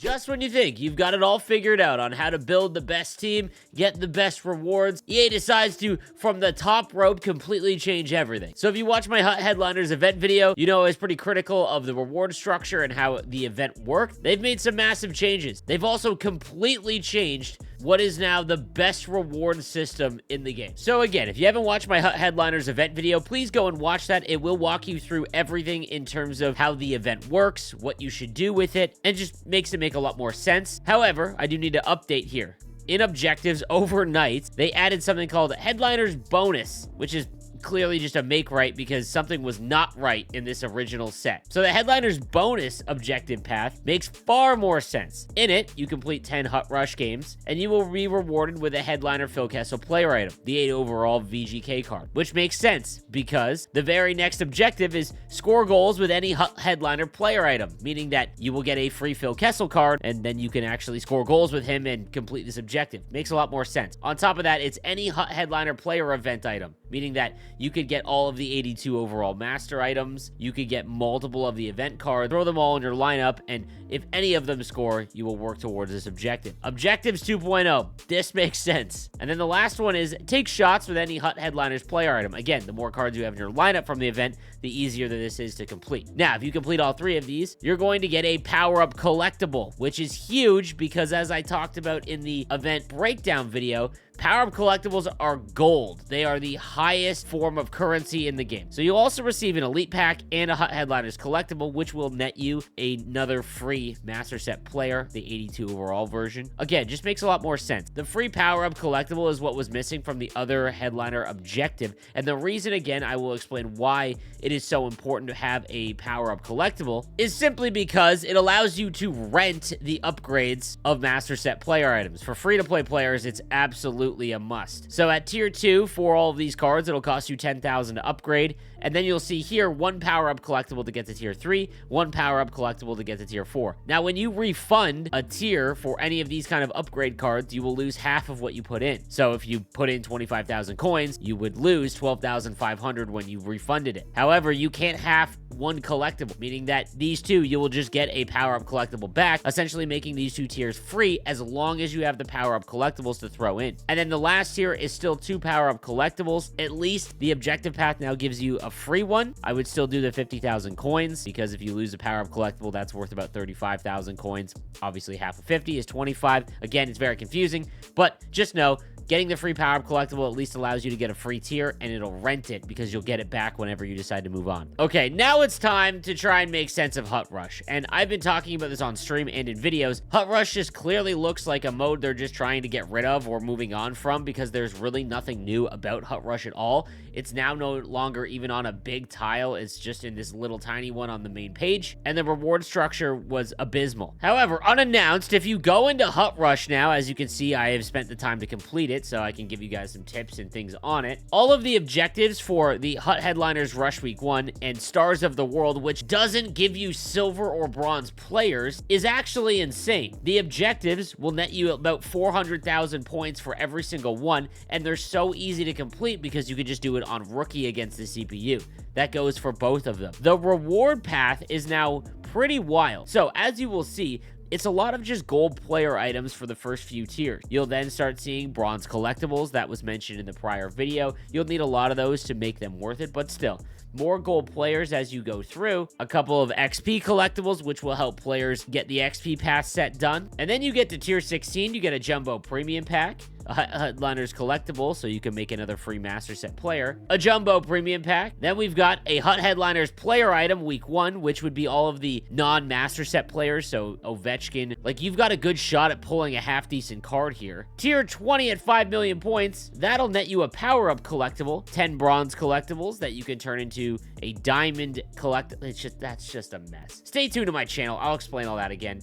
Just when you think you've got it all figured out on how to build the best team, get the best rewards, EA decides to, from the top rope, completely change everything. So if you watch my Hut Headliners event video, you know I was pretty critical of the reward structure and how the event worked. They've made some massive changes. They've also completely changed what is now the best reward system in the game. So again, if you haven't watched my Hut Headliners event video, please go and watch that. It will walk you through everything in terms of how the event works, what you should do with it, and just makes it make a lot more sense. However, I do need to update here. In objectives overnight, they added something called Headliners Bonus, which is clearly just a make right because something was not right in this original set. So the Headliners Bonus objective path makes far more sense. In it, you complete 10 Hut Rush games, and you will be rewarded with a Headliner Phil Kessel player item, the 8 overall VGK card, which makes sense because the very next objective is score goals with any Hut Headliner player item, meaning that you will get a free Phil Kessel card, and then you can actually score goals with him and complete this objective. Makes a lot more sense. On top of that, it's any Hut Headliner player event item, meaning that you could get all of the 82 overall master items, you could get multiple of the event cards, throw them all in your lineup, and if any of them score, you will work towards this objective. Objectives 2.0, this makes sense. And then the last one is take shots with any Hut Headliners player item. Again, the more cards you have in your lineup from the event, the easier that this is to complete. Now, if you complete all 3 of these, you're going to get a power-up collectible, which is huge because as I talked about in the event breakdown video, power-up collectibles are gold. They are the highest form of currency in the game. So you'll also receive an elite pack and a Hut Headliners collectible, which will net you another free Master Set player, the 82 overall version. Again, just makes a lot more sense. The free power-up collectible is what was missing from the other Headliner objective. And the reason, again, I will explain why it is so important to have a power-up collectible is simply because it allows you to rent the upgrades of Master Set player items. For free-to-play players, it's absolutely a must. So at tier 2, for all of these cards, it'll cost you 10,000 to upgrade, and then you'll see here 1 power-up collectible to get to tier 3, 1 power-up collectible to get to tier 4. Now, when you refund a tier for any of these kind of upgrade cards, you will lose half of what you put in. So if you put in 25,000 coins, you would lose 12,500 when you refunded it. However, you can't half 1 collectible, meaning that these 2, you will just get a power-up collectible back, essentially making these 2 tiers free as long as you have the power-up collectibles to throw in. And then the last tier is still 2 power-up collectibles. At least the objective path now gives you a free one. I would still do the 50,000 coins because if you lose a power-up collectible, that's worth about 35,000 coins. Obviously, half of 50 is 25. Again, it's very confusing, but just know getting the free power-up collectible at least allows you to get a free tier, and it'll rent it because you'll get it back whenever you decide to move on. Okay, now it's time to try and make sense of Hut Rush, and I've been talking about this on stream and in videos. Hut Rush just clearly looks like a mode they're just trying to get rid of or moving on from because there's really nothing new about Hut Rush at all. It's now no longer even on a big tile. It's just in this little tiny one on the main page, and the reward structure was abysmal. However, unannounced, if you go into Hut Rush now, as you can see, I have spent the time to complete it, so I can give you guys some tips and things on it. All of the objectives for the Hut Headliners Rush Week 1 and Stars of the World, which doesn't give you silver or bronze players, is actually insane. The objectives will net you about 400,000 points for every single one, and they're so easy to complete because you can just do it on Rookie against the CPU. That goes for both of them. The reward path is now pretty wild. So as you will see, it's a lot of just gold player items for the first few tiers. You'll then start seeing bronze collectibles that was mentioned in the prior video. You'll need a lot of those to make them worth it, but still, more gold players as you go through, a couple of XP collectibles, which will help players get the XP pass set done. And then you get to tier 16, you get a Jumbo Premium Pack, a Headliners collectible, so you can make another free Master Set player, a Jumbo Premium Pack. Then we've got a Hut Headliners player item week 1, which would be all of the non-Master Set players, so Ovechkin. Like, you've got a good shot at pulling a half-decent card here. Tier 20 at 5 million points, that'll net you a power-up collectible, 10 bronze collectibles that you can turn into a diamond collectible. That's just a mess. Stay tuned to my channel. I'll explain all that again.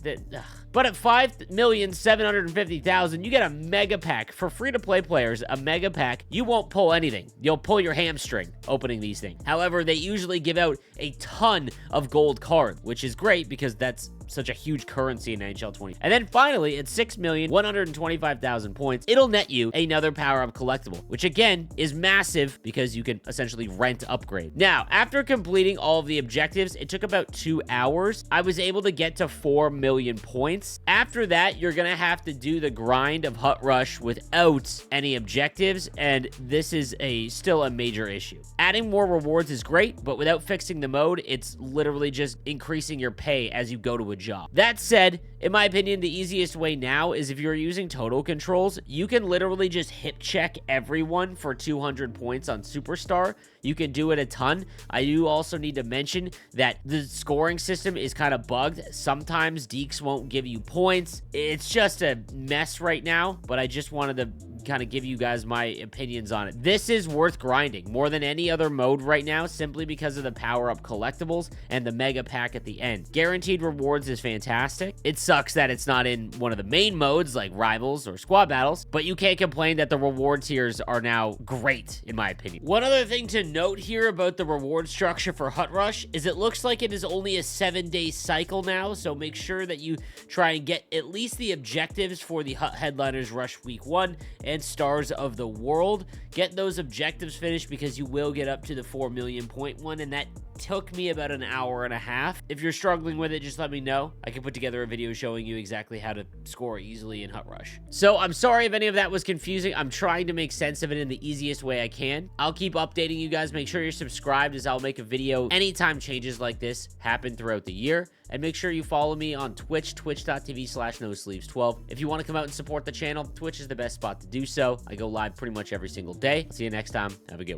But at 5,750,000, you get a mega pack. For free-to-play players, a mega pack, you won't pull anything. You'll pull your hamstring opening these things. However, they usually give out a ton of gold cards, which is great because that's such a huge currency in NHL 20. And then finally, at 6,125,000 points, it'll net you another power-up collectible, which again is massive because you can essentially rent upgrade. Now, after completing all of the objectives, it took about 2 hours. I was able to get to 4 million points. After that, you're gonna have to do the grind of Hut Rush without any objectives, and this is still a major issue. Adding more rewards is great, but without fixing the mode, it's literally just increasing your pay as you go to a job. That said, in my opinion, the easiest way now is if you're using total controls, you can literally just hip check everyone for 200 points on Superstar. You can do it a ton. I do also need to mention that the scoring system is kind of bugged. Sometimes Deeks won't give you points. It's just a mess right now, but I just wanted to kind of give you guys my opinions on it. This is worth grinding more than any other mode right now, simply because of the power-up collectibles and the mega pack at the end. Guaranteed rewards is fantastic. It sucks that it's not in one of the main modes like Rivals or Squad Battles, but you can't complain that the reward tiers are now great, in my opinion. One other thing to note here about the reward structure for Hut Rush is it looks like it is only a 7-day cycle now, so make sure that you try and get at least the objectives for the Hut Headliners Rush Week 1 and Stars of the World. Get those objectives finished because you will get up to the 4 million point one, and that took me about an hour and a half. If you're struggling with it, just let me know. I can put together a video showing you exactly how to score easily in Hut Rush. So I'm sorry if any of that was confusing. I'm trying to make sense of it in the easiest way I can. I'll keep updating you guys. Make sure you're subscribed, as I'll make a video anytime changes like this happen throughout the year. And make sure you follow me on Twitch, twitch.tv/nosleeves12. If you want to come out and support the channel, Twitch is the best spot to do so. I go live pretty much every single day. See you next time. Have a good one.